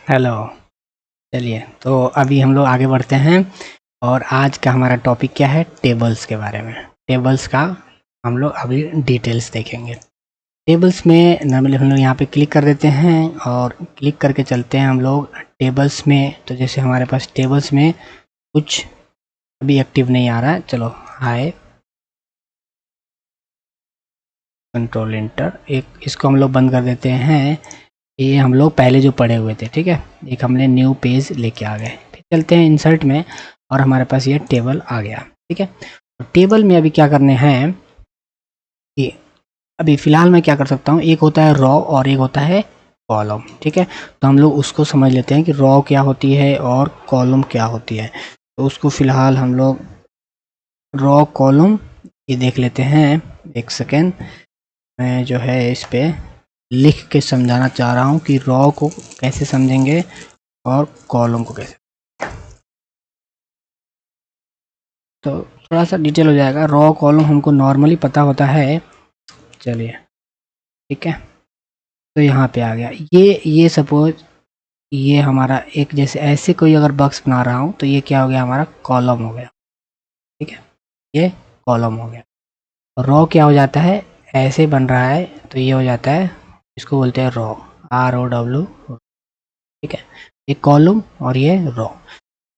Hello. चलिए, तो अभी हम लोग आगे बढ़ते हैं और आज का हमारा टॉपिक क्या है? टेबल्स के बारे में। टेबल्स का हम लोग अभी डिटेल्स देखेंगे। टेबल्स में नॉर्मली हम लोग यहाँ पे क्लिक कर देते हैं और क्लिक करके चलते हैं हम लोग टेबल्स में। तो जैसे हमारे पास टेबल्स में कुछ अभी एक्टिव नहीं आ रहा है। चलो, हाय, कंट्रोल इंटर, एक इसको हम लोग बंद कर देते हैं। ये हम लोग पहले जो पढ़े हुए थे, ठीक है, एक हमने न्यू पेज लेके आ गए। फिर चलते हैं इंसर्ट में और हमारे पास ये टेबल आ गया। ठीक है, तो टेबल में अभी क्या करने हैं कि अभी फ़िलहाल मैं क्या कर सकता हूँ, एक होता है रॉ और एक होता है कॉलम। ठीक है, तो हम लोग उसको समझ लेते हैं कि रॉ क्या होती है और कॉलम क्या होती है। तो उसको फ़िलहाल हम लोग रॉ कॉलम ये देख लेते हैं। एक सेकेंड, मैं जो है इस पे लिख के समझाना चाह रहा हूँ कि रॉ को कैसे समझेंगे और कॉलम को कैसे। तो थोड़ा सा डिटेल हो जाएगा। रॉ कॉलम हमको नॉर्मली पता होता है। चलिए, ठीक है, तो यहाँ पे आ गया ये सपोज ये हमारा एक जैसे ऐसे कोई अगर बॉक्स बना रहा हूँ तो ये क्या हो गया, हमारा कॉलम हो गया। ठीक है, ये कॉलम हो गया। रॉ क्या हो जाता है, ऐसे बन रहा है तो ये हो जाता है, इसको बोलते हैं रॉ, ROW। ठीक है, ये कॉलम और ये रॉ।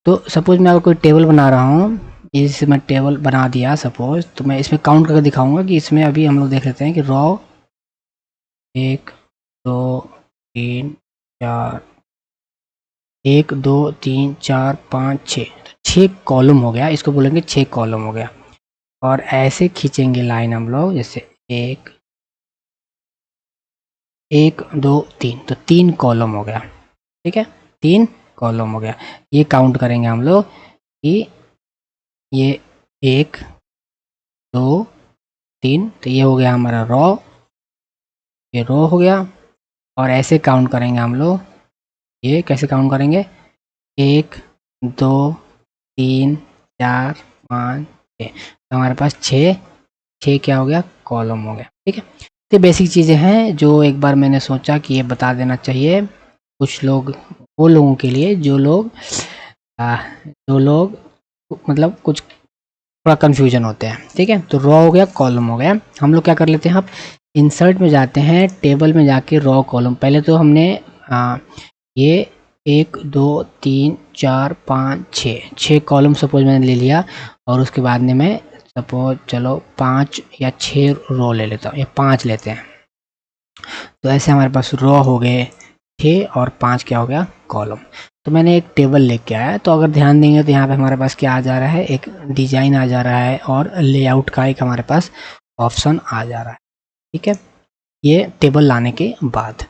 तो सपोज मैं अगर कोई टेबल बना रहा हूँ, जैसे मैं टेबल बना दिया सपोज, तो मैं इसमें काउंट करके दिखाऊंगा कि इसमें अभी हम लोग देख लेते हैं कि रॉ 1 2 3 4 1 2 3 4 5 6, 6 कॉलम हो गया। इसको बोलेंगे 6 कॉलम हो गया। और ऐसे खींचेंगे लाइन हम लोग, जैसे 1 1 2 3, तो 3 कॉलम हो गया। ठीक है, 3 कॉलम हो गया। ये काउंट करेंगे हम लोग कि ये 1 2 3, तो ये हो गया हमारा रॉ, ये रो हो गया। और ऐसे काउंट करेंगे हम लोग, ये कैसे काउंट करेंगे, 1 2 3 4 5 6, तो हमारे पास 6 क्या हो गया, कॉलम हो गया। ठीक है, तो बेसिक चीज़ें हैं जो एक बार मैंने सोचा कि ये बता देना चाहिए कुछ लोग, वो लोगों के लिए जो लोग मतलब कुछ थोड़ा कन्फ्यूजन होते हैं। ठीक है, तो रॉ हो गया, कॉलम हो गया। हम लोग क्या कर लेते हैं, अब इंसर्ट में जाते हैं, टेबल में जाके रॉ कॉलम, पहले तो हमने ये 1 2 3 4 5 6 कॉलम सपोज मैंने ले लिया, और उसके बाद में मैं सपोज चलो 5 या 6 रो ले लेता हूँ, या 5 लेते हैं। तो ऐसे हमारे पास रो हो गए 6 और 5 क्या हो गया, कॉलम। तो मैंने एक टेबल लेके आया, तो अगर ध्यान देंगे तो यहाँ पे हमारे पास क्या आ जा रहा है, एक डिजाइन आ जा रहा है और लेआउट का एक हमारे पास ऑप्शन आ जा रहा है। ठीक है, ये टेबल लाने के बाद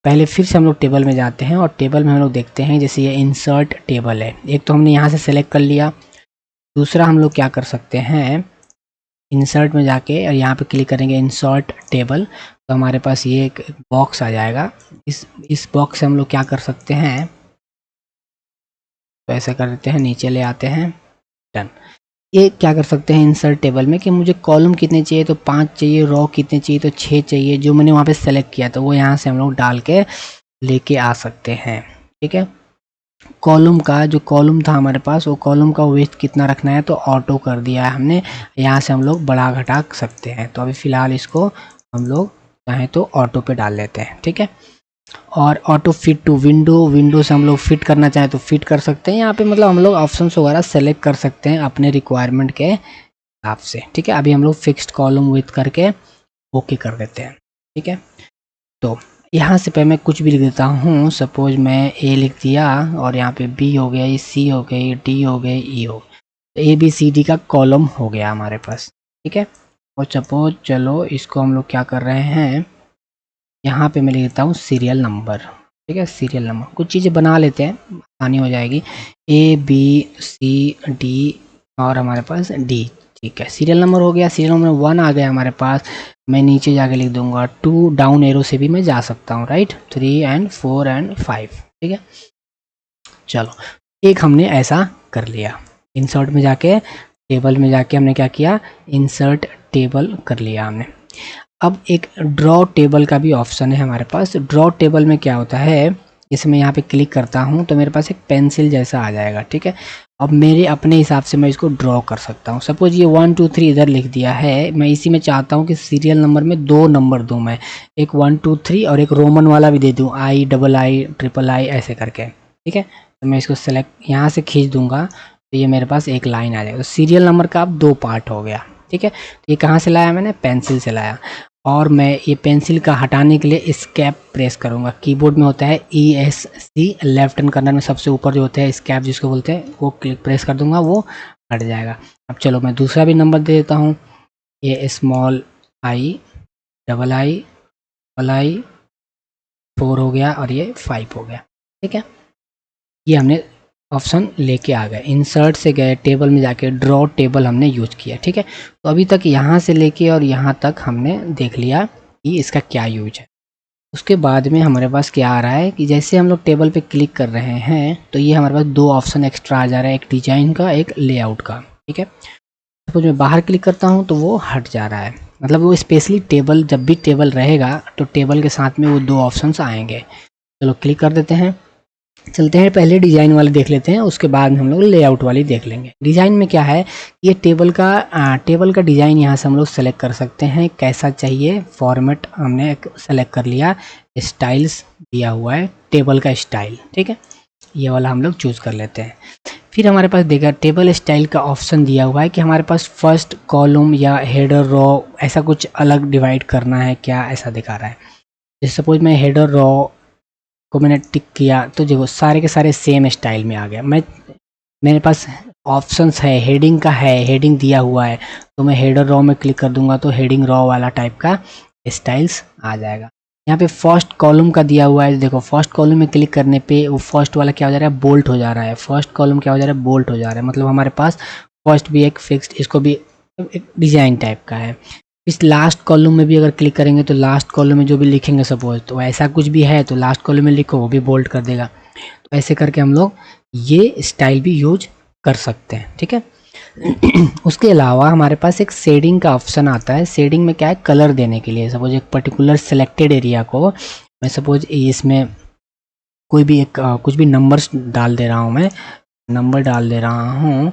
पहले फिर से हम लोग टेबल में जाते हैं और टेबल में हम लोग देखते हैं, जैसे ये इंसर्ट टेबल है, एक तो हमने यहाँ से सेलेक्ट कर लिया। दूसरा हम लोग क्या कर सकते हैं, इंसर्ट में जाके और यहाँ पे क्लिक करेंगे इंसर्ट टेबल, तो हमारे पास ये एक बॉक्स आ जाएगा। इस बॉक्स से हम लोग क्या कर सकते हैं, तो ऐसा कर देते हैं, नीचे ले आते हैं, डन। ये क्या कर सकते हैं इंसर्ट टेबल में कि मुझे कॉलम कितने चाहिए, तो 5 चाहिए, रो कितने चाहिए, तो 6 चाहिए, जो मैंने वहाँ पे सेलेक्ट किया तो वो यहाँ से हम लोग डाल के लेके आ सकते हैं। ठीक है, कॉलम का जो कॉलम था हमारे पास, वो कॉलम का वेट कितना रखना है तो ऑटो कर दिया है हमने, यहाँ से हम लोग बढ़ा घटा सकते हैं। तो अभी फ़िलहाल इसको हम लोग चाहें तो ऑटो पे डाल लेते हैं। ठीक है, और ऑटो फिट टू विंडो से हम लोग फिट करना चाहें तो फिट कर सकते हैं। यहाँ पे मतलब हम लोग ऑप्शंस वगैरह सेलेक्ट कर सकते हैं अपने रिक्वायरमेंट के हिसाब से। ठीक है, अभी हम लोग फिक्स्ड कॉलम विथ करके ओके कर देते हैं। ठीक है, तो यहाँ से पहले मैं कुछ भी लिख देता हूँ, सपोज मैं ए लिख दिया और यहाँ पे बी हो गया, सी हो गई, डी हो गई, ई हो गई, तो ABCD का कॉलम हो गया हमारे पास। ठीक है, और सपोज चलो इसको हम लोग क्या कर रहे हैं, यहाँ पे मैं लिख देता हूँ सीरियल नंबर। ठीक है, सीरियल नंबर, कुछ चीज़ें बना लेते हैं, आसानी हो जाएगी, ABCD और हमारे पास D। ठीक है, सीरियल नंबर हो गया, सीरियल नंबर 1 आ गया हमारे पास। मैं नीचे जाके लिख दूंगा 2, डाउन एरो से भी मैं जा सकता हूँ, राइट, 3 एंड 4 एंड 5। ठीक है, चलो एक हमने ऐसा कर लिया। इंसर्ट में जाके टेबल में जाके हमने क्या किया, इंसर्ट टेबल कर लिया हमने। अब एक ड्रॉ टेबल का भी ऑप्शन है हमारे पास। ड्रॉ टेबल में क्या होता है, इसे मैं यहाँ पे क्लिक करता हूँ तो मेरे पास एक पेंसिल जैसा आ जाएगा, ठीक है। अब मेरे अपने हिसाब से मैं इसको ड्रॉ कर सकता हूँ। सपोज ये 1 2 3 इधर लिख दिया है, मैं इसी में चाहता हूँ कि सीरियल नंबर में 2 नंबर दूँ मैं, एक 1 2 3 और एक रोमन वाला भी दे दूँ, II ऐसे करके, ठीक है। तो मैं इसको सेलेक्ट यहाँ से खींच दूंगा तो ये मेरे पास एक लाइन आ जाएगा। तो सीरियल नंबर का अब 2 पार्ट हो गया, ठीक है। तो ये कहाँ से लाया मैंने, पेंसिल से लाया। और मैं ये पेंसिल का हटाने के लिए एस्केप प्रेस करूँगा। कीबोर्ड में होता है ESC, लेफ्ट हैंड कर्नर में सबसे ऊपर जो होता है एस्केप जिसको बोलते हैं, वो क्लिक प्रेस कर दूंगा, वो हट जाएगा। अब चलो मैं दूसरा भी नंबर दे देता हूँ, ये स्मॉल I 4 हो गया और ये 5 हो गया, ठीक है। ये हमने ऑप्शन लेके आ गए, इंसर्ट से गए, टेबल में जाके ड्रॉ टेबल हमने यूज किया, ठीक है। तो अभी तक यहाँ से लेके और यहाँ तक हमने देख लिया कि इसका क्या यूज है। उसके बाद में हमारे पास क्या आ रहा है कि जैसे हम लोग टेबल पे क्लिक कर रहे हैं तो ये हमारे पास 2 ऑप्शन एक्स्ट्रा आ जा रहा है, एक डिजाइन का, एक लेआउट का, ठीक है। सपोज मैं बाहर क्लिक करता हूँ तो वो हट जा रहा है, मतलब वो स्पेशली टेबल, जब भी टेबल रहेगा तो टेबल के साथ में वो 2 ऑप्शंस आएंगे। चलो क्लिक कर देते हैं, चलते हैं पहले डिज़ाइन वाले देख लेते हैं, उसके बाद में हम लोग लेआउट वाली देख लेंगे। डिज़ाइन में क्या है, ये टेबल का डिज़ाइन यहाँ से हम लोग सेलेक्ट कर सकते हैं, कैसा चाहिए फॉर्मेट हमने सेलेक्ट कर लिया, स्टाइल्स दिया हुआ है टेबल का स्टाइल, ठीक है। ये वाला हम लोग चूज़ कर लेते हैं। फिर हमारे पास देखा टेबल स्टाइल का ऑप्शन दिया हुआ है कि हमारे पास फर्स्ट कॉलम या हेडर रो ऐसा कुछ अलग डिवाइड करना है क्या, ऐसा दिखा रहा है। जैसे सपोज मैं हेडर रो को मैंने टिक किया तो देखो सारे के सारे सेम स्टाइल में आ गया। मेरे पास ऑप्शंस है, हेडिंग का है, हेडिंग दिया हुआ है, तो मैं हेडर रो में क्लिक कर दूंगा तो हेडिंग रो वाला टाइप का स्टाइल्स आ जाएगा। यहाँ पे फर्स्ट कॉलम का दिया हुआ है, देखो फर्स्ट कॉलम में क्लिक करने पे वो फर्स्ट वाला क्या हो जा रहा है, बोल्ट हो जा रहा है। फर्स्ट कॉलम क्या हो जा रहा है, बोल्ट हो जा रहा है, मतलब हमारे पास फर्स्ट भी एक फिक्स्ड, इसको भी एक डिजाइन टाइप का है। इस लास्ट कॉलम में भी अगर क्लिक करेंगे तो लास्ट कॉलम में जो भी लिखेंगे सपोज तो ऐसा कुछ भी है तो लास्ट कॉलम में लिखो वो भी बोल्ड कर देगा। तो ऐसे करके हम लोग ये स्टाइल भी यूज कर सकते हैं, ठीक है। उसके अलावा हमारे पास एक शेडिंग का ऑप्शन आता है। शेडिंग में क्या है, कलर देने के लिए। सपोज एक पर्टिकुलर सिलेक्टेड एरिया को मैं सपोज इसमें कोई भी एक कुछ भी नंबर्स डाल दे रहा हूँ, मैं नंबर डाल दे रहा हूँ,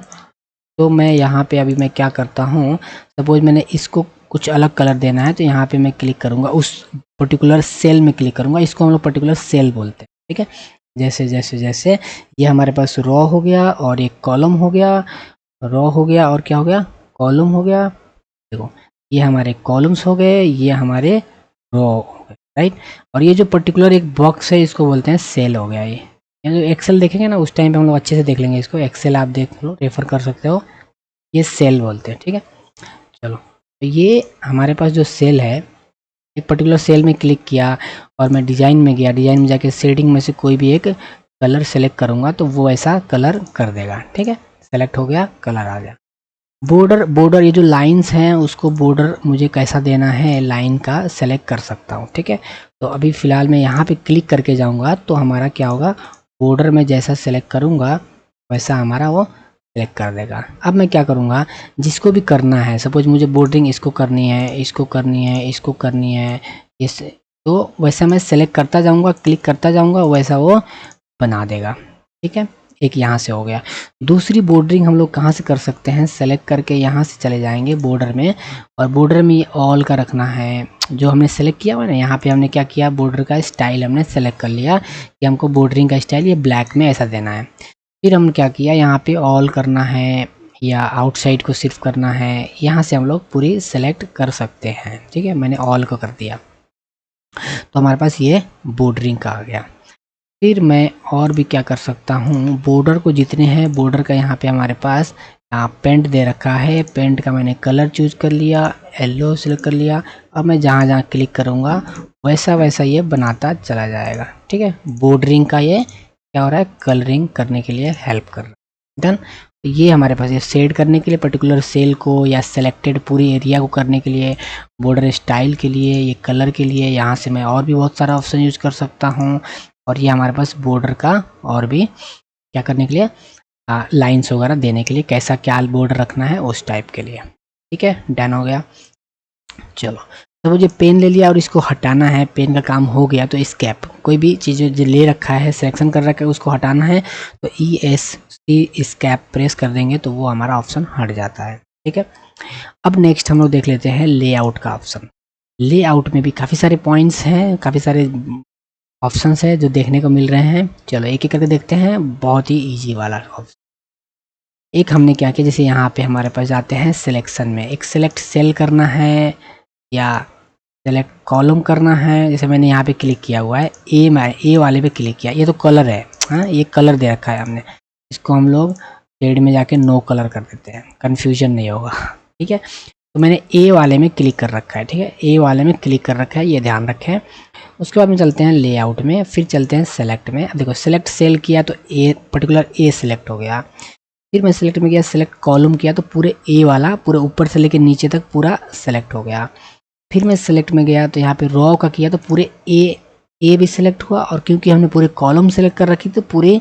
तो मैं यहाँ पे अभी मैं क्या करता हूँ, सपोज मैंने इसको कुछ अलग कलर देना है तो यहाँ पे मैं क्लिक करूँगा, उस पर्टिकुलर सेल में क्लिक करूँगा, इसको हम लोग पर्टिकुलर सेल बोलते हैं, ठीक है। जैसे जैसे जैसे ये हमारे पास रो हो गया और एक कॉलम हो गया, रो हो गया और क्या हो गया, कॉलम हो गया। देखो ये हमारे कॉलम्स हो गए, ये हमारे रो हो गए, राइट। और ये जो पर्टिकुलर एक बॉक्स है इसको बोलते हैं सेल हो गया। ये जो एक्सेल देखेंगे ना उस टाइम पे हम लोग अच्छे से देख लेंगे इसको, एक्सेल आप देख लो, रेफर कर सकते हो, ये सेल बोलते हैं, ठीक है। चलो तो ये हमारे पास जो सेल है, एक पर्टिकुलर सेल में क्लिक किया और मैं डिज़ाइन में गया, डिज़ाइन में जाके शेडिंग में से कोई भी एक कलर सेलेक्ट करूँगा तो वो ऐसा कलर कर देगा, ठीक है। सेलेक्ट हो गया, कलर आ गया। बॉर्डर ये जो लाइंस हैं उसको बॉर्डर मुझे कैसा देना है, लाइन का सेलेक्ट कर सकता हूँ, ठीक है। तो अभी फ़िलहाल मैं यहाँ पे क्लिक करके जाऊँगा तो हमारा क्या होगा, बॉर्डर में जैसा सेलेक्ट करूँगा वैसा हमारा वो सेलेक्ट कर देगा। अब मैं क्या करूँगा, जिसको भी करना है, सपोज मुझे बॉर्डरिंग इसको करनी है, इसको करनी है, इसको करनी है, इस तो वैसा मैं सेलेक्ट करता जाऊँगा, क्लिक करता जाऊँगा, वैसा वो बना देगा, ठीक है। एक यहाँ से हो गया। दूसरी बॉर्डरिंग हम लोग कहाँ से कर सकते हैं, सेलेक्ट करके यहाँ से चले जाएंगे बॉर्डर में, और बॉर्डर में ऑल का रखना है जो हमने सेलेक्ट किया हुआ है ना। यहाँ पे हमने क्या किया, बॉर्डर का स्टाइल हमने सेलेक्ट कर लिया कि हमको बॉर्डरिंग का स्टाइल ये ब्लैक में ऐसा देना है। फिर हमने क्या किया, यहाँ पे ऑल करना है या आउटसाइड को सिर्फ करना है, यहाँ से हम लोग पूरी सेलेक्ट कर सकते हैं, ठीक है। मैंने ऑल को कर दिया तो हमारे पास ये बॉर्डरिंग का आ गया। फिर मैं और भी क्या कर सकता हूँ, बॉर्डर को जितने हैं बॉर्डर का यहाँ पे हमारे पास पेंट दे रखा है, पेंट का मैंने कलर चूज कर लिया, येलो सेलेक्ट कर लिया। अब मैं जहाँ जहाँ क्लिक करूँगा वैसा वैसा ये बनाता चला जाएगा, ठीक है। बॉर्डरिंग का ये क्या हो रहा है, कलरिंग करने के लिए हेल्प कर रहा है। डन। तो ये हमारे पास ये शेड करने के लिए, पर्टिकुलर सेल को या सेलेक्टेड पूरी एरिया को करने के लिए, बॉर्डर स्टाइल के लिए, ये कलर के लिए, यहाँ से मैं और भी बहुत सारा ऑप्शन यूज कर सकता हूँ। और ये हमारे पास बॉर्डर का और भी क्या करने के लिए, लाइंस वगैरह देने के लिए, कैसा क्या बॉर्डर रखना है उस टाइप के लिए, ठीक है। डन हो गया। चलो तो मुझे पेन ले लिया और इसको हटाना है, पेन का काम हो गया तो स्केप, कोई भी चीज़ जो ले रखा है सिलेक्शन कर रखा है उसको हटाना है तो ESC स्केप प्रेस कर देंगे तो वो हमारा ऑप्शन हट जाता है। ठीक है, अब नेक्स्ट हम लोग देख लेते हैं लेआउट का ऑप्शन। लेआउट में भी काफ़ी सारे पॉइंट्स हैं, काफ़ी सारे ऑप्शंस है जो देखने को मिल रहे हैं। चलो एक एक करके देखते हैं, बहुत ही ईजी वाला ऑप्शन। एक हमने क्या किया, जैसे यहाँ पे हमारे पास जाते हैं सिलेक्शन में, एक सिलेक्ट सेल करना है या सेलेक्ट कॉलम करना है। जैसे मैंने यहाँ पे क्लिक किया हुआ है, ए वाले पे क्लिक किया, ये तो कलर है, हाँ ये कलर दे रखा है हमने, इसको हम लोग शेड में जाके नो कलर कर देते हैं, कन्फ्यूजन नहीं होगा। ठीक है, तो मैंने ए वाले में क्लिक कर रखा है। ठीक है, ए वाले में क्लिक कर रखा है, ये ध्यान रखें। उसके बाद में चलते हैं लेआउट में, फिर चलते हैं सेलेक्ट में। अब देखो सिलेक्ट सेल किया तो ए पर्टिकुलर ए सिलेक्ट हो गया, फिर मैं सिलेक्ट में गया, सिलेक्ट कॉलम किया तो पूरे ए वाला पूरे ऊपर से लेकर नीचे तक पूरा सेलेक्ट हो गया। फिर मैं सिलेक्ट में गया तो यहाँ पे रॉ का किया तो पूरे ए भी सिलेक्ट हुआ, और क्योंकि हमने पूरे कॉलम सेलेक्ट कर रखी तो पूरे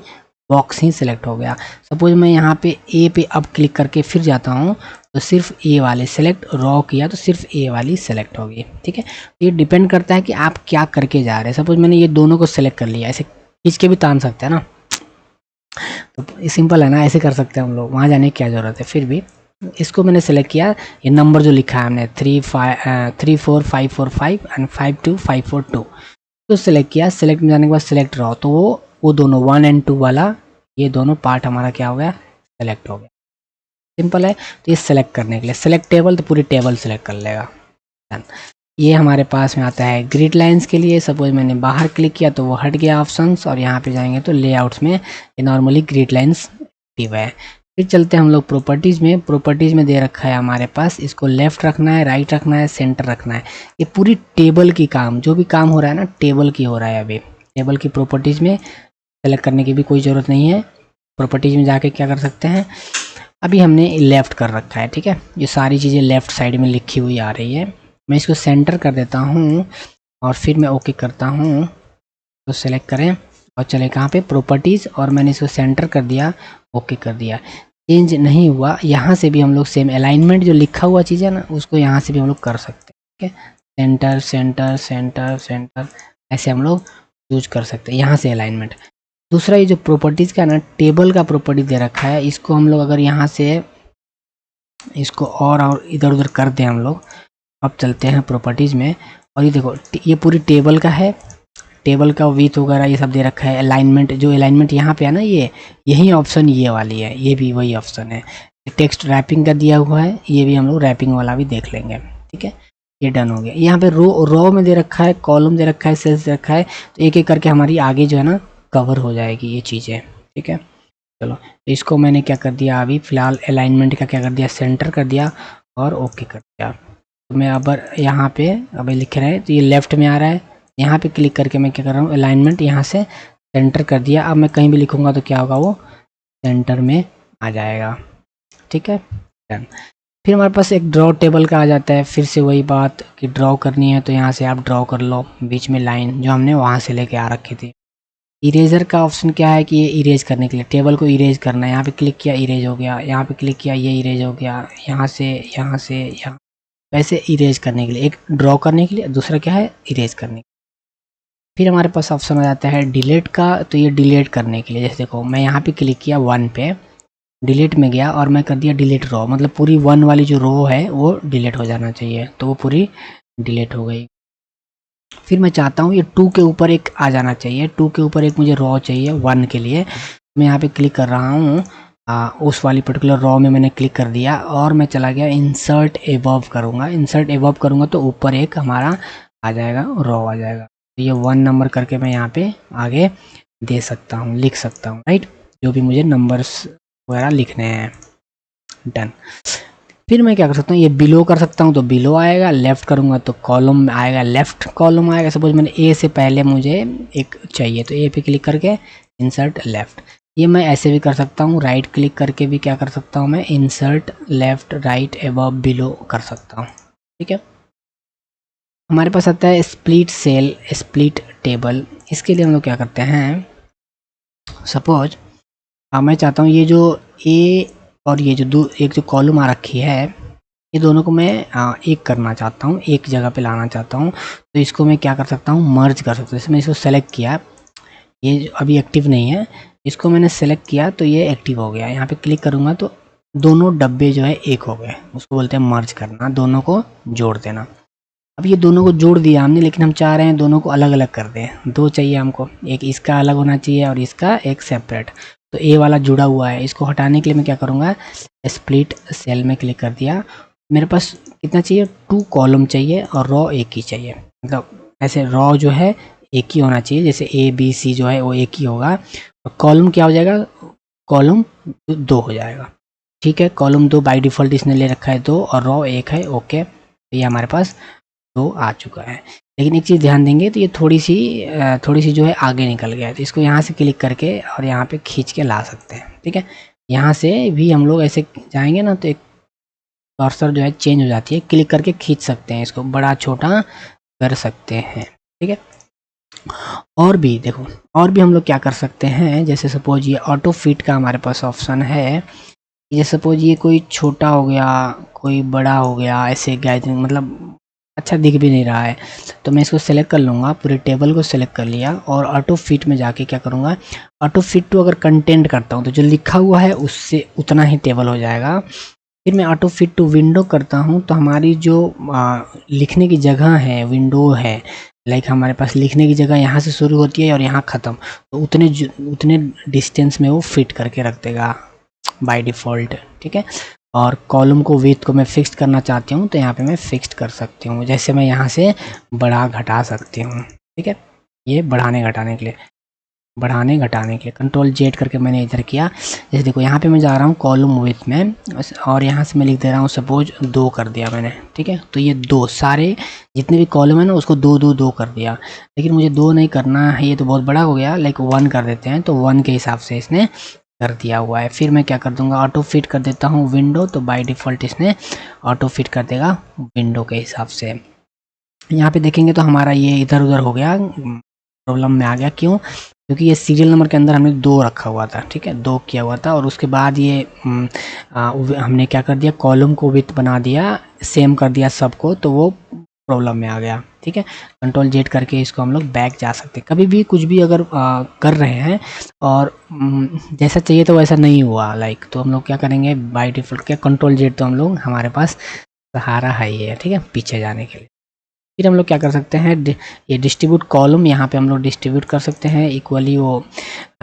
बॉक्स ही सिलेक्ट हो गया। सपोज मैं यहाँ पे ए पे अब क्लिक करके फिर जाता हूँ तो सिर्फ ए वाले सेलेक्ट, रॉ किया तो सिर्फ ए वाली सेलेक्ट होगी। ठीक है, ये डिपेंड करता है कि आप क्या करके जा रहे हैं। सपोज मैंने ये दोनों को सिलेक्ट कर लिया, ऐसे खींच के भी तान सकते हैं ना, तो सिंपल है ना, ऐसे कर सकते हैं हम लोग, वहाँ जाने की क्या ज़रूरत है। फिर भी इसको मैंने सेलेक्ट किया, ये नंबर जो लिखा है हमने 34545 एंड 52542 तो सेलेक्ट किया। सेलेक्ट में जाने के बाद सेलेक्ट रहो तो वो दोनों 1 और 2 वाला ये दोनों पार्ट हमारा क्या हो गया, सेलेक्ट हो गया। सिंपल है, तो ये सेलेक्ट करने के लिए सेलेक्ट टेबल तो पूरी टेबल सेलेक्ट कर लेगा। ये हमारे पास में आता है ग्रिड लाइंस के लिए। सपोज मैंने बाहर क्लिक किया तो वो हट गया ऑप्शंस, और यहाँ पे जाएंगे तो लेआउट्स में ये नॉर्मली ग्रिड लाइंस एक्टिव है। फिर चलते हैं हम लोग प्रॉपर्टीज़ में। प्रॉपर्टीज़ में दे रखा है हमारे पास, इसको लेफ्ट रखना है, राइट रखना है, सेंटर रखना है। ये पूरी टेबल की काम, जो भी काम हो रहा है ना टेबल की हो रहा है। अभी टेबल की प्रॉपर्टीज़ में सेलेक्ट करने की भी कोई ज़रूरत नहीं है। प्रॉपर्टीज़ में जाके क्या कर सकते हैं, अभी हमने लेफ़्ट कर रखा है। ठीक है, ये सारी चीज़ें लेफ़्ट साइड में लिखी हुई आ रही है। मैं इसको सेंटर कर देता हूँ और फिर मैं ओके करता हूँ तो सेलेक्ट करें और चले कहाँ पे, प्रॉपर्टीज़, और मैंने इसको सेंटर कर दिया, ओके कर दिया। चेंज नहीं हुआ, यहाँ से भी हम लोग सेम अलाइनमेंट जो लिखा हुआ चीज़ है ना उसको यहाँ से भी हम लोग कर सकते हैं। ठीक है, सेंटर सेंटर सेंटर सेंटर ऐसे हम लोग यूज कर सकते हैं यहाँ से अलाइनमेंट। दूसरा ये जो प्रॉपर्टीज़ का ना टेबल का प्रॉपर्टी दे रखा है, इसको हम लोग अगर यहाँ से इसको और इधर उधर कर दें हम लोग। अब चलते हैं प्रॉपर्टीज़ में, और ये देखो ये पूरी टेबल का है, टेबल का विथ वगैरह ये सब दे रखा है। अलाइनमेंट, जो अलाइनमेंट यहाँ पे है ना, ये यही ऑप्शन ये वाली है, ये भी वही ऑप्शन है। टेक्स्ट रैपिंग का दिया हुआ है, ये भी हम लोग रैपिंग वाला भी देख लेंगे। ठीक है, ये डन हो गया। यहाँ पे रो में दे रखा है, कॉलम दे रखा है, सेल्स दे रखा है, तो एक एक करके हमारी आगे जो है ना कवर हो जाएगी ये चीज़ें। ठीक है, चलो इसको मैंने क्या कर दिया, अभी फ़िलहाल अलाइनमेंट का क्या कर दिया, सेंटर कर दिया और ओके कर दिया। तो मैं अब यहाँ पे अभी लिख रहे हैं तो ये लेफ़्ट में आ रहा है, यहाँ पे क्लिक करके मैं क्या कर रहा हूँ, अलाइनमेंट यहाँ से सेंटर कर दिया। अब मैं कहीं भी लिखूँगा तो क्या होगा, वो सेंटर में आ जाएगा। ठीक है, डन। फिर हमारे पास एक ड्रॉ टेबल का आ जाता है, फिर से वही बात कि ड्रॉ करनी है तो यहाँ से आप ड्रॉ कर लो बीच में लाइन जो हमने वहाँ से लेके आ रखी थी। इरेजर का ऑप्शन क्या है कि ये इरेज करने के लिए टेबल को इरेज करना है। यहाँ पे क्लिक किया, इरेज हो गया, यहाँ पे क्लिक किया, ये इरेज हो गया, यहाँ से यहाँ वैसे इरेज करने के लिए, एक ड्रॉ करने के लिए, दूसरा क्या है इरेज करने के लिए। फिर हमारे पास ऑप्शन आ जाता है डिलीट का, तो ये डिलीट करने के लिए, जैसे देखो मैं यहाँ पे क्लिक किया 1 पे, डिलीट में गया और मैं कर दिया डिलीट रो, मतलब पूरी 1 वाली जो रो है वो डिलीट हो जाना चाहिए, तो वो पूरी डिलीट हो गई। फिर मैं चाहता हूँ ये 2 के ऊपर एक आ जाना चाहिए, 2 के ऊपर एक मुझे रो चाहिए 1 के लिए। मैं यहाँ पे क्लिक कर रहा हूँ, उस वाली पर्टिकुलर रो में मैंने क्लिक कर दिया और मैं चला गया इंसर्ट एबव करूँगा। इंसर्ट एबव करूँगा तो ऊपर एक हमारा आ जाएगा, रो आ जाएगा। तो ये 1 नंबर करके मैं यहाँ पे आगे दे सकता हूँ, लिख सकता हूँ, राइट, जो भी मुझे नंबर्स वगैरह लिखने हैं। डन। फिर मैं क्या कर सकता हूँ, ये बिलो कर सकता हूँ तो बिलो आएगा, लेफ़्ट करूँगा तो कॉलम आएगा, लेफ़्ट कॉलम आएगा। सपोज मैंने ए से पहले मुझे एक चाहिए तो ए पे क्लिक करके इंसर्ट लेफ़्ट। ये मैं ऐसे भी कर सकता हूँ, राइट क्लिक करके भी क्या कर सकता हूँ मैं, insert left right above below कर सकता हूँ। ठीक है, हमारे पास आता है स्प्लिट सेल, स्प्लिट टेबल। इसके लिए हम लोग क्या करते हैं, सपोज मैं चाहता हूँ ये जो ए और ये जो एक जो कॉलम आ रखी है ये दोनों को मैं एक करना चाहता हूँ, एक जगह पे लाना चाहता हूँ। तो इसको मैं क्या कर सकता हूँ, मर्ज कर सकता हूँ। जैसे मैं इसको सेलेक्ट किया, ये अभी एक्टिव नहीं है, इसको मैंने सेलेक्ट किया तो ये एक्टिव हो गया। यहाँ पे क्लिक करूँगा तो दोनों डब्बे जो है एक हो गए, उसको बोलते हैं मर्ज करना, दोनों को जोड़ देना। अब ये दोनों को जोड़ दिया हमने, लेकिन हम चाह रहे हैं दोनों को अलग अलग कर दें। दो चाहिए हमको, एक इसका अलग होना चाहिए और इसका एक सेपरेट। तो ए वाला जुड़ा हुआ है, इसको हटाने के लिए मैं क्या करूँगा, स्प्लिट सेल में क्लिक कर दिया। मेरे पास कितना चाहिए, 2 कॉलम चाहिए और रो एक ही चाहिए। मतलब ऐसे रो जो है एक ही होना चाहिए, जैसे ए बी सी जो है वो एक ही होगा। और कॉलम क्या हो जाएगा, कॉलम 2 हो जाएगा। ठीक है, कॉलम 2 बाय डिफ़ॉल्ट इसने ले रखा है 2 और रो 1 है। ओके, तो ये हमारे पास 2 आ चुका है। लेकिन एक चीज़ ध्यान देंगे, तो ये थोड़ी सी जो है आगे निकल गया है। तो इसको यहाँ से क्लिक करके और यहाँ पे खींच के ला सकते हैं। ठीक है, यहाँ से भी हम लोग ऐसे जाएंगे ना तो एक कर्सर जो है चेंज हो जाती है, क्लिक करके खींच सकते हैं, इसको बड़ा छोटा कर सकते हैं। ठीक है, और भी देखो, और भी हम लोग क्या कर सकते हैं, जैसे सपोज ये ऑटो फिट का हमारे पास ऑप्शन है। ये सपोज ये कोई छोटा हो गया, कोई बड़ा हो गया, ऐसे गैदरिंग मतलब अच्छा दिख भी नहीं रहा है, तो मैं इसको सेलेक्ट कर लूँगा, पूरे टेबल को सेलेक्ट कर लिया और ऑटो फिट में जाके क्या करूँगा, ऑटो फिट टू अगर कंटेंट करता हूँ तो जो लिखा हुआ है उससे उतना ही टेबल हो जाएगा। फिर मैं ऑटो फिट टू विंडो करता हूँ तो हमारी जो लिखने की जगह है, विंडो है, लाइक हमारे पास लिखने की जगह यहाँ से शुरू होती है और यहाँ ख़त्म, तो उतने डिस्टेंस में वो फिट करके रख देगा बाय डिफ़ॉल्ट। ठीक है, और कॉलम को विड्थ को मैं फिक्स करना चाहती हूँ तो यहाँ पे मैं फिक्स कर सकती हूँ, जैसे मैं यहाँ से बढ़ा घटा सकती हूँ। ठीक है, ये बढ़ाने घटाने के लिए कंट्रोल जेड करके मैंने इधर किया। जैसे देखो यहाँ पे मैं जा रहा हूँ कॉलम विड्थ में और यहाँ से मैं लिख दे रहा हूँ सपोज 2 कर दिया मैंने। ठीक है, तो ये 2 सारे जितने भी कॉलम है ना उसको 2 कर दिया। लेकिन मुझे 2 नहीं करना है, ये तो बहुत बड़ा हो गया, लाइक 1 कर देते हैं, तो 1 के हिसाब से इसने कर दिया हुआ है। फिर मैं क्या कर दूंगा, ऑटो फिट कर देता हूँ विंडो, तो बाय डिफ़ॉल्ट इसने ऑटो फिट कर देगा विंडो के हिसाब से। यहाँ पे देखेंगे तो हमारा ये इधर उधर हो गया, प्रॉब्लम में आ गया। क्यों, क्योंकि ये सीरियल नंबर के अंदर हमने 2 रखा हुआ था। ठीक है, 2 किया हुआ था और उसके बाद ये हमने क्या कर दिया, कॉलम को विड्थ बना दिया, सेम कर दिया सबको, तो वो प्रॉब्लम में आ गया। ठीक है, कंट्रोल जेड करके इसको हम लोग बैक जा सकते हैं। कभी भी कुछ भी अगर कर रहे हैं और जैसा चाहिए तो वैसा नहीं हुआ लाइक, तो हम लोग क्या करेंगे, बाय डिफ़ॉल्ट क्या कंट्रोल जेड, तो हम लोग हमारे पास सहारा है ये। ठीक है, पीछे जाने के लिए। फिर हम लोग क्या कर सकते हैं, ये डिस्ट्रीब्यूट कॉलम, यहाँ पे हम लोग डिस्ट्रीब्यूट कर सकते हैं इक्वली, वो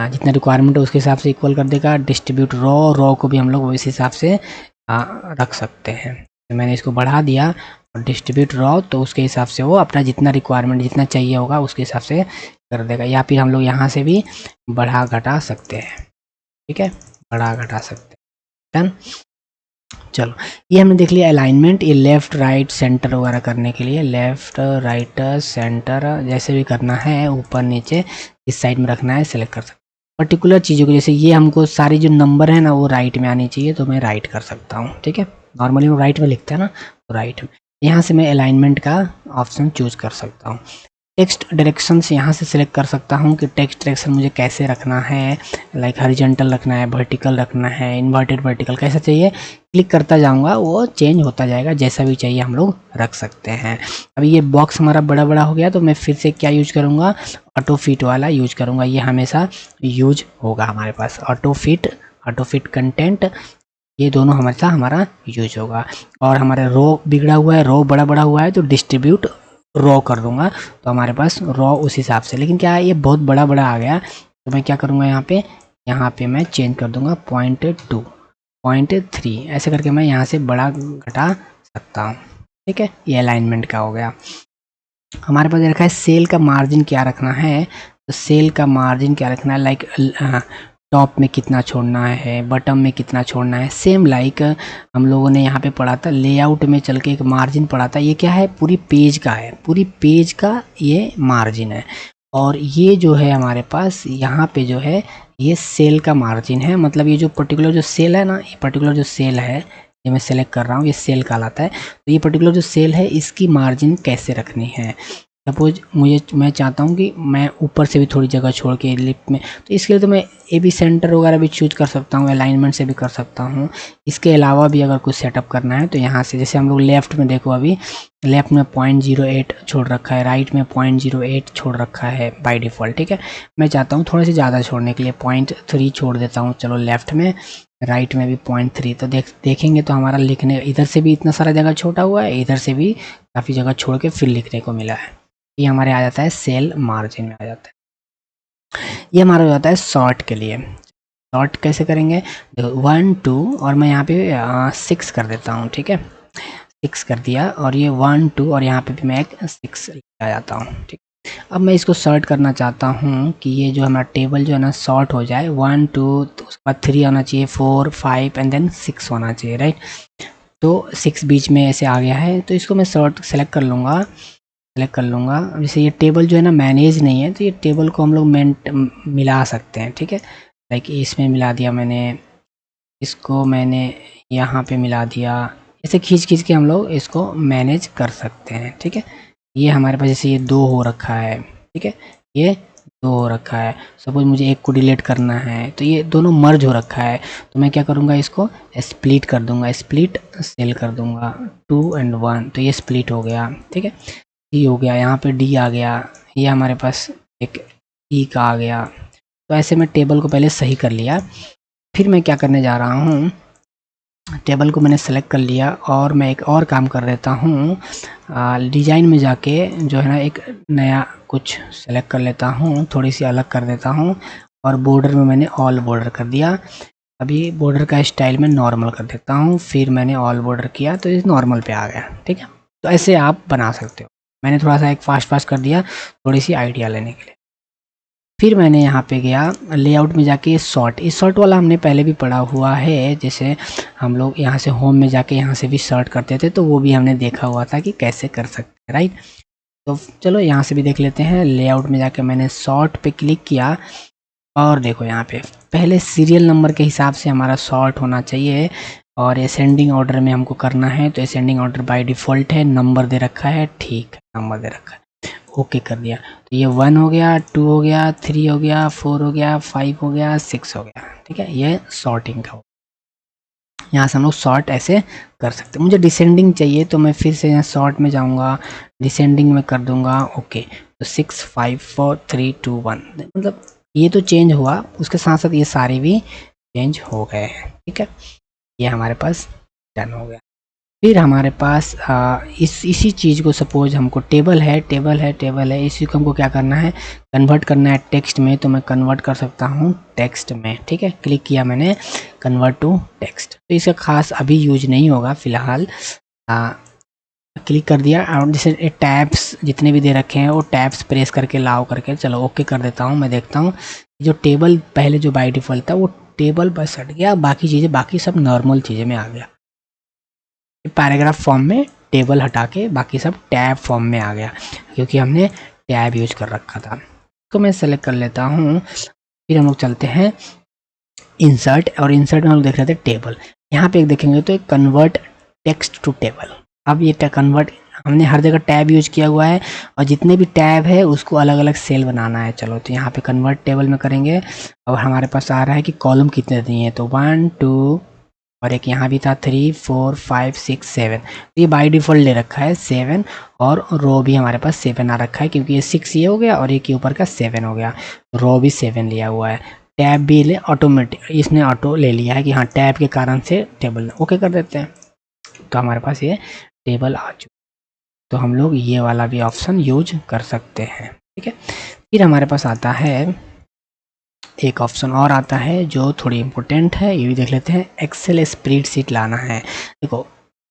जितना रिक्वायरमेंट है उसके हिसाब से इक्वल कर देगा। डिस्ट्रीब्यूट रो को भी हम लोग उस हिसाब से रख सकते हैं। तो मैंने इसको बढ़ा दिया और डिस्ट्रीब्यूट रो, तो उसके हिसाब से वो अपना जितना रिक्वायरमेंट जितना चाहिए होगा उसके हिसाब से कर देगा। या फिर हम लोग यहाँ से भी बढ़ा घटा सकते हैं। ठीक है, बढ़ा घटा सकते हैं। डन, चलो ये हमने देख लिया अलाइनमेंट। ये लेफ़्ट राइट सेंटर वगैरह करने के लिए, लेफ़्ट राइट सेंटर जैसे भी करना है, ऊपर नीचे इस साइड में रखना है, सेलेक्ट कर सकते हैं। पर्टिकुलर चीज़ों को, जैसे ये हमको सारी जो नंबर है ना वो राइट में आनी चाहिए, तो मैं राइट कर सकता हूँ। ठीक है, नॉर्मली हम राइट में लिखते हैं ना, तो राइट में। यहाँ से मैं अलाइनमेंट का ऑप्शन चूज़ कर सकता हूँ। टेक्स्ट डायरेक्शन से यहाँ से सिलेक्ट कर सकता हूँ कि टेक्स्ट डायरेक्शन मुझे कैसे रखना है, लाइक हॉरिजॉन्टल रखना है, वर्टिकल रखना है, इन्वर्टेड वर्टिकल कैसा चाहिए, क्लिक करता जाऊँगा वो चेंज होता जाएगा, जैसा भी चाहिए हम लोग रख सकते हैं। अभी ये बॉक्स हमारा बड़ा बड़ा हो गया, तो मैं फिर से क्या यूज करूँगा, ऑटो फिट वाला यूज करूँगा। ये हमेशा यूज होगा हमारे पास, ऑटो फिट कंटेंट, ये दोनों हमेशा हमारा यूज होगा। और हमारा रो बिगड़ा हुआ है, रो बड़ा बड़ा हुआ है, तो डिस्ट्रीब्यूट रो कर दूंगा, तो हमारे पास रो उस हिसाब से। लेकिन क्या है, ये बहुत बड़ा बड़ा आ गया, तो मैं क्या करूँगा, यहाँ पे मैं चेंज कर दूंगा 0.2 0.3 ऐसे करके मैं यहाँ से बड़ा घटा सकता हूँ। ठीक है, ये अलाइनमेंट का हो गया। हमारे पास रखा है सेल का मार्जिन क्या रखना है, तो सेल का मार्जिन क्या रखना है, लाइक टॉप में कितना छोड़ना है, बटन में कितना छोड़ना है, सेम लाइक हम लोगों ने यहाँ पे पढ़ा था, लेआउट में चल के एक मार्जिन पढ़ा था। ये क्या है, पूरी पेज का है, पूरी पेज का ये मार्जिन है। और ये जो है हमारे पास यहाँ पे जो है ये सेल का मार्जिन है, मतलब ये जो पर्टिकुलर जो सेल है ना, ये पर्टिकुलर जो सेल है, ये मैं सेलेक्ट कर रहा हूँ, ये सेल कहलाता है। तो ये पर्टिकुलर जो सेल है इसकी मार्जिन कैसे रखनी है, सपोज मैं चाहता हूँ कि मैं ऊपर से भी थोड़ी जगह छोड़ के लिप में, तो इसके लिए तो मैं ए बी सेंटर वगैरह भी चूज कर सकता हूँ, अलाइनमेंट से भी कर सकता हूँ। इसके अलावा भी अगर कुछ सेटअप करना है तो यहाँ से, जैसे हम लोग लेफ्ट में देखो, अभी लेफ्ट में 0.08 छोड़ रखा है, राइट में 0.08 छोड़ रखा है बाय डिफ़ॉल्ट, ठीक है। मैं चाहता हूँ थोड़े से ज़्यादा छोड़ने के लिए 0.3 छोड़ देता हूँ, चलो लेफ्ट में, राइट में भी 0.3। तो देखेंगे तो हमारा लिखने इधर से भी इतना सारा जगह छोटा हुआ है, इधर से भी काफ़ी जगह छोड़ के फिर लिखने को मिला है। ये हमारे आ जाता है सेल मार्जिन में आ जाता है। ये हमारा हो जाता है शॉर्ट के लिए। शॉर्ट कैसे करेंगे, देखो 1 2 और मैं यहाँ पे 6 कर देता हूँ, ठीक है, 6 कर दिया, और ये 1 2 और यहाँ पे भी मैं एक 6 आ जाता हूँ, ठीक। अब मैं इसको सॉर्ट करना चाहता हूँ कि ये जो हमारा टेबल जो है ना सॉर्ट हो जाए, 1 2, तो उसके बाद 3 आना चाहिए, 4 5 एंड देन 6 होना चाहिए, राइट। तो 6 बीच में ऐसे आ गया है, तो इसको मैं सॉर्ट सेलेक्ट कर लूँगा, जैसे ये टेबल जो है ना मैनेज नहीं है, तो ये टेबल को हम लोग मिला सकते हैं, ठीक है। लाइक इसमें मिला दिया मैंने, इसको मैंने यहाँ पे मिला दिया, ऐसे खींच खींच के हम लोग इसको मैनेज कर सकते हैं, ठीक है। ये हमारे पास जैसे ये 2 हो रखा है, ठीक है, ये 2 हो रखा है। सपोज मुझे एक को डिलीट करना है, तो ये दोनों मर्ज हो रखा है, तो मैं क्या करूँगा, इसको स्प्लिट कर दूंगा, स्प्लिट सेल कर दूंगा 2 and 1, तो ये स्प्लिट हो गया, ठीक है। डी हो गया, यहाँ पे डी आ गया, ये हमारे पास एक ई का आ गया। तो ऐसे मैं टेबल को पहले सही कर लिया। फिर मैं क्या करने जा रहा हूँ, टेबल को मैंने सेलेक्ट कर लिया और मैं एक और काम कर देता हूँ, डिज़ाइन में जाके जो है ना एक नया कुछ सेलेक्ट कर लेता हूँ, थोड़ी सी अलग कर देता हूँ, और बॉर्डर में मैंने ऑल बॉर्डर कर दिया। अभी बॉर्डर का स्टाइल में नॉर्मल कर देता हूँ, फिर मैंने ऑल बॉर्डर किया तो इस नॉर्मल पे आ गया, ठीक है। तो ऐसे आप बना सकते हो। मैंने थोड़ा सा एक फास्ट कर दिया थोड़ी सी आइडिया लेने के लिए। फिर मैंने यहाँ पे गया लेआउट में जाके शॉर्ट, इस शॉर्ट वाला हमने पहले भी पढ़ा हुआ है, जैसे हम लोग यहाँ से होम में जाके यहाँ से भी शॉर्ट करते थे, तो वो भी हमने देखा हुआ था कि कैसे कर सकते हैं, राइट। तो चलो यहाँ से भी देख लेते हैं। लेआउट में जाके मैंने शॉर्ट पे क्लिक किया और देखो यहाँ पे पहले सीरियल नंबर के हिसाब से हमारा शॉर्ट होना चाहिए, और असेंडिंग ऑर्डर में हमको करना है, तो असेंडिंग ऑर्डर बाय डिफ़ॉल्ट है, नंबर दे रखा है, ठीक है, नंबर दे रखा है, ओके कर दिया। तो ये 1 हो गया, 2 हो गया, 3 हो गया, 4 हो गया, 5 हो गया, 6 हो गया, ठीक है। ये सॉर्टिंग का हो, यहाँ से हम लोग सॉर्ट ऐसे कर सकते हैं। मुझे डिसेंडिंग चाहिए तो मैं फिर से यहाँ सॉर्ट में जाऊँगा, डिसेंडिंग में कर दूंगा, ओके। तो 6 5 4 3 2 1, मतलब ये तो चेंज हुआ, उसके साथ साथ ये सारे भी चेंज हो गए हैं, ठीक है। ये हमारे पास डन हो गया। फिर हमारे पास इसी चीज़ को, सपोज हमको टेबल है, इसी को हमको क्या करना है, कन्वर्ट करना है टेक्स्ट में, तो मैं कन्वर्ट कर सकता हूँ टेक्स्ट में, ठीक है। क्लिक किया मैंने, कन्वर्ट टू टेक्स्ट, तो इसका खास अभी यूज नहीं होगा फिलहाल। क्लिक कर दिया, और जैसे टैब्स जितने भी दे रखे हैं वो टैब्स प्रेस करके लाओ करके, चलो ओके कर देता हूँ। मैं देखता हूँ जो टेबल पहले जो बाय डिफ़ॉल्ट था वो टेबल बस हट गया, बाकी चीज़ें बाकी सब नॉर्मल चीज़ें में आ गया। पैराग्राफ फॉर्म में टेबल हटा के बाकी सब टैब फॉर्म में आ गया, क्योंकि हमने टैब यूज कर रखा था। तो मैं सेलेक्ट कर लेता हूँ। फिर हम लोग चलते हैं इंसर्ट, और इंसर्ट में हम लोग देख रहे थे टेबल। यहाँ पे एक देखेंगे तो एक कन्वर्ट टेक्स्ट टू टेबल। अब ये कन्वर्ट, हमने हर जगह टैब यूज किया हुआ है, और जितने भी टैब है उसको अलग अलग सेल बनाना है। चलो तो यहाँ पे कन्वर्ट टेबल में करेंगे, और हमारे पास आ रहा है कि कॉलम कितने दिए हैं, तो 1 2 और एक यहाँ भी था 3 4 5 6 7, तो ये बाय डिफ़ॉल्ट ले रखा है 7, और रो भी हमारे पास 7 आ रखा है, क्योंकि ये 6 ये हो गया और एक के ऊपर का 7 हो गया, रो भी 7 लिया हुआ है। टैब भी ले ऑटोमेटिक, इसने ऑटो ले लिया है कि हाँ टैब के कारण से टेबल, ओके कर देते हैं। तो हमारे पास ये टेबल आ चुका, तो हम लोग ये वाला भी ऑप्शन यूज कर सकते हैं, ठीक है। फिर हमारे पास आता है एक ऑप्शन और आता है जो थोड़ी इम्पोर्टेंट है, ये भी देख लेते हैं। एक्सेल स्प्रेडशीट लाना है। देखो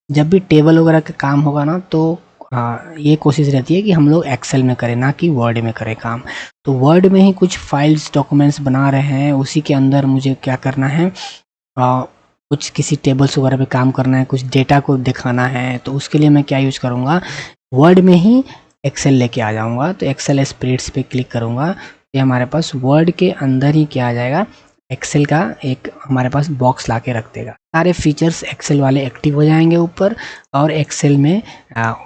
जब भी टेबल वगैरह का काम होगा ना, तो ये कोशिश रहती है कि हम लोग एक्सेल में करें, ना कि वर्ड में करें काम। तो वर्ड में ही कुछ फाइल्स डॉक्यूमेंट्स बना रहे हैं, उसी के अंदर मुझे क्या करना है, कुछ किसी टेबल्स वगैरह पे काम करना है, कुछ डेटा को दिखाना है, तो उसके लिए मैं क्या यूज़ करूँगा, वर्ड में ही एक्सेल लेके आ जाऊँगा। तो एक्सेल स्प्रेड्स पे क्लिक करूँगा, ये हमारे पास वर्ड के अंदर ही क्या आ जाएगा, एक्सेल का एक हमारे पास बॉक्स ला के रख देगा। सारे फीचर्स एक्सेल वाले एक्टिव हो जाएंगे ऊपर, और एक्सेल में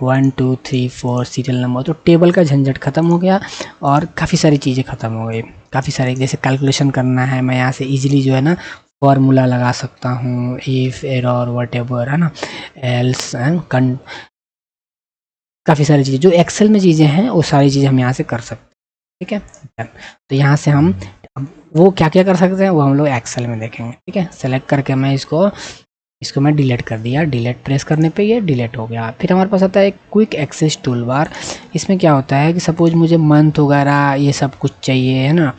1 2 3 4 सीरियल नंबर, तो टेबल का झंझट ख़त्म हो गया और काफ़ी सारी चीज़ें ख़त्म हो गई। काफ़ी सारे जैसे कैलकुलेशन करना है, मैं यहाँ से इजीली जो है ना फॉर्मूला लगा सकता हूँ, इफ़ एरर वटेवर, है ना, एल्स एंड काफ़ी सारी चीज़ें जो एक्सेल में चीज़ें हैं वो सारी चीज़ें हम यहाँ से कर सकते हैं। ठीक है, तो यहाँ से हम वो क्या क्या कर सकते हैं वो हम लोग एक्सेल में देखेंगे। ठीक है, सेलेक्ट करके मैं इसको मैं डिलीट कर दिया, डिलीट प्रेस करने पे ये डिलीट हो गया। फिर हमारे पास आता है क्विक एक्सेस टूल बार। इसमें क्या होता है कि सपोज मुझे मंथ वगैरह ये सब कुछ चाहिए, है ना,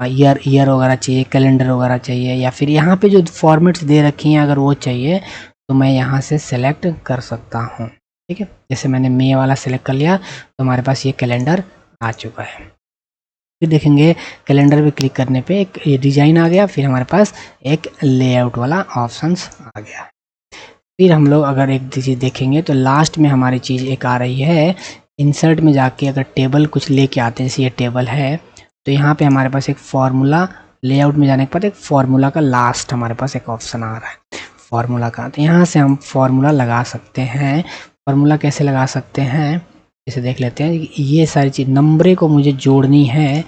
ईयर वगैरह चाहिए, कैलेंडर वगैरह चाहिए, या फिर यहाँ पे जो फॉर्मेट्स दे रखी हैं अगर वो चाहिए तो मैं यहाँ से सेलेक्ट कर सकता हूँ। ठीक है, जैसे मैंने मे वाला सेलेक्ट कर लिया तो हमारे पास ये कैलेंडर आ चुका है। फिर देखेंगे कैलेंडर पे क्लिक करने पे एक ये डिजाइन आ गया, फिर हमारे पास एक लेआउट वाला ऑप्शंस आ गया। फिर हम लोग अगर एक चीज़ देखेंगे तो लास्ट में हमारी चीज़ एक आ रही है, इंसर्ट में जाके अगर टेबल कुछ लेके आते हैं, जैसे ये टेबल है तो यहाँ पे हमारे पास एक फार्मूला, लेआउट में जाने के बाद एक फार्मूला का लास्ट हमारे पास एक ऑप्शन आ रहा है फार्मूला का, तो यहाँ से हम फार्मूला लगा सकते हैं। फार्मूला कैसे लगा सकते हैं इसे देख लेते हैं। ये सारी चीज़ नंबरे को मुझे जोड़नी है,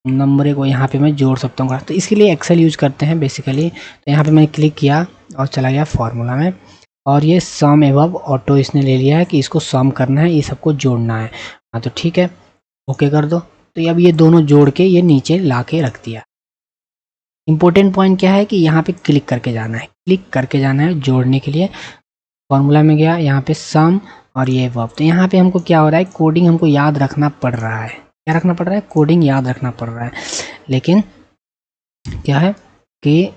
नंबरे को यहाँ पे मैं जोड़ सकता हूँ, तो इसके लिए एक्सेल यूज करते हैं बेसिकली। तो यहाँ पे मैंने क्लिक किया और चला गया फार्मूला में, और ये सम एबव ऑटो इसने ले लिया है कि इसको सम करना है, ये सबको जोड़ना है। हाँ तो ठीक है, ओके कर दो। तो अब ये दोनों जोड़ के ये नीचे ला के रख दिया। इम्पोर्टेंट पॉइंट क्या है कि यहाँ पे क्लिक करके जाना है, क्लिक करके जाना है जोड़ने के लिए। फॉर्मूला में गया, यहाँ पे सम और ये वर्ब, तो यहाँ पे हमको क्या हो रहा है, कोडिंग हमको याद रखना पड़ रहा है। क्या रखना पड़ रहा है, कोडिंग याद रखना पड़ रहा है। लेकिन क्या है कि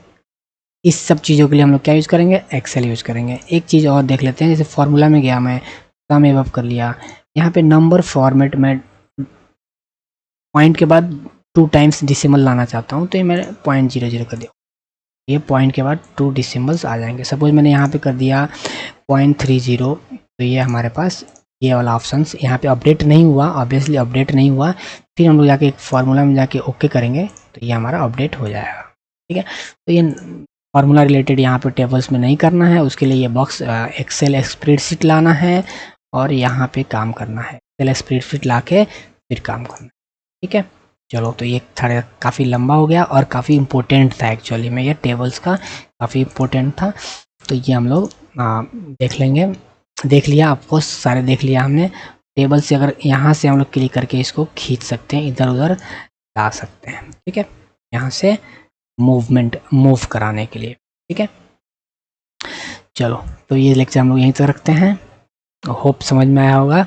इस सब चीज़ों के लिए हम लोग क्या यूज़ करेंगे, एक्सेल यूज़ करेंगे। एक चीज़ और देख लेते हैं, जैसे फॉर्मूला में गया मैं, सम एबव कर लिया, यहाँ पे नंबर फॉर्मेट में पॉइंट के बाद 2 टाइम्स डिसिमल लाना चाहता हूँ, तो ये मैंने 0.00 कर दिया, ये पॉइंट के बाद 2 डिसिमल्स आ जाएंगे। सपोज मैंने यहाँ पे कर दिया 0.30, तो ये हमारे पास ये वाला ऑप्शन यहाँ पे अपडेट नहीं हुआ, ऑब्वियसली अपडेट नहीं हुआ। फिर हम लोग जाके एक फार्मूला में जाके ओके करेंगे तो ये हमारा अपडेट हो जाएगा। ठीक है, तो ये फार्मूला रिलेटेड यहाँ पे टेबल्स में नहीं करना है, उसके लिए ये बॉक्स एक्सेल स्प्रेडशीट लाना है और यहाँ पे काम करना है, एक्सेल स्प्रेडशीट ला के फिर काम करना है। ठीक है, चलो, तो ये थोड़ा काफ़ी लंबा हो गया और काफ़ी इम्पोर्टेंट था एक्चुअली में, ये टेबल्स का काफ़ी इम्पोर्टेंट था। तो ये हम लोग देख लेंगे, देख लिया आपको सारे देख लिया हमने। टेबल से अगर यहाँ से हम लोग क्लिक करके इसको खींच सकते हैं, इधर उधर ला सकते हैं। ठीक है, यहाँ से मूव कराने के लिए। ठीक है, चलो, तो ये लेक्चर हम लोग यहीं तक रखते हैं। होप समझ में आया होगा,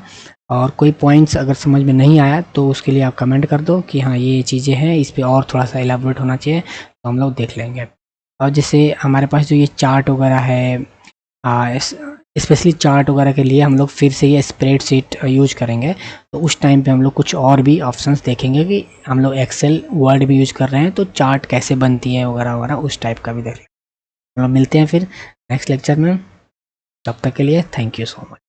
और कोई पॉइंट्स अगर समझ में नहीं आया तो उसके लिए आप कमेंट कर दो कि हाँ ये चीज़ें हैं, इस पे और थोड़ा सा एलाबोरेट होना चाहिए, तो हम लोग देख लेंगे। और जैसे हमारे पास जो ये चार्ट वगैरह है, स्पेशली चार्ट वगैरह के लिए हम लोग फिर से ये स्प्रेडशीट यूज करेंगे, तो उस टाइम पे हम लोग कुछ और भी ऑप्शंस देखेंगे कि हम लोग एक्सेल वर्ड भी यूज कर रहे हैं तो चार्ट कैसे बनती है वगैरह वगैरह, उस टाइप का भी देख लेंगे। हम लोग मिलते हैं फिर नेक्स्ट लेक्चर में, तब तक के लिए थैंक यू सो मच।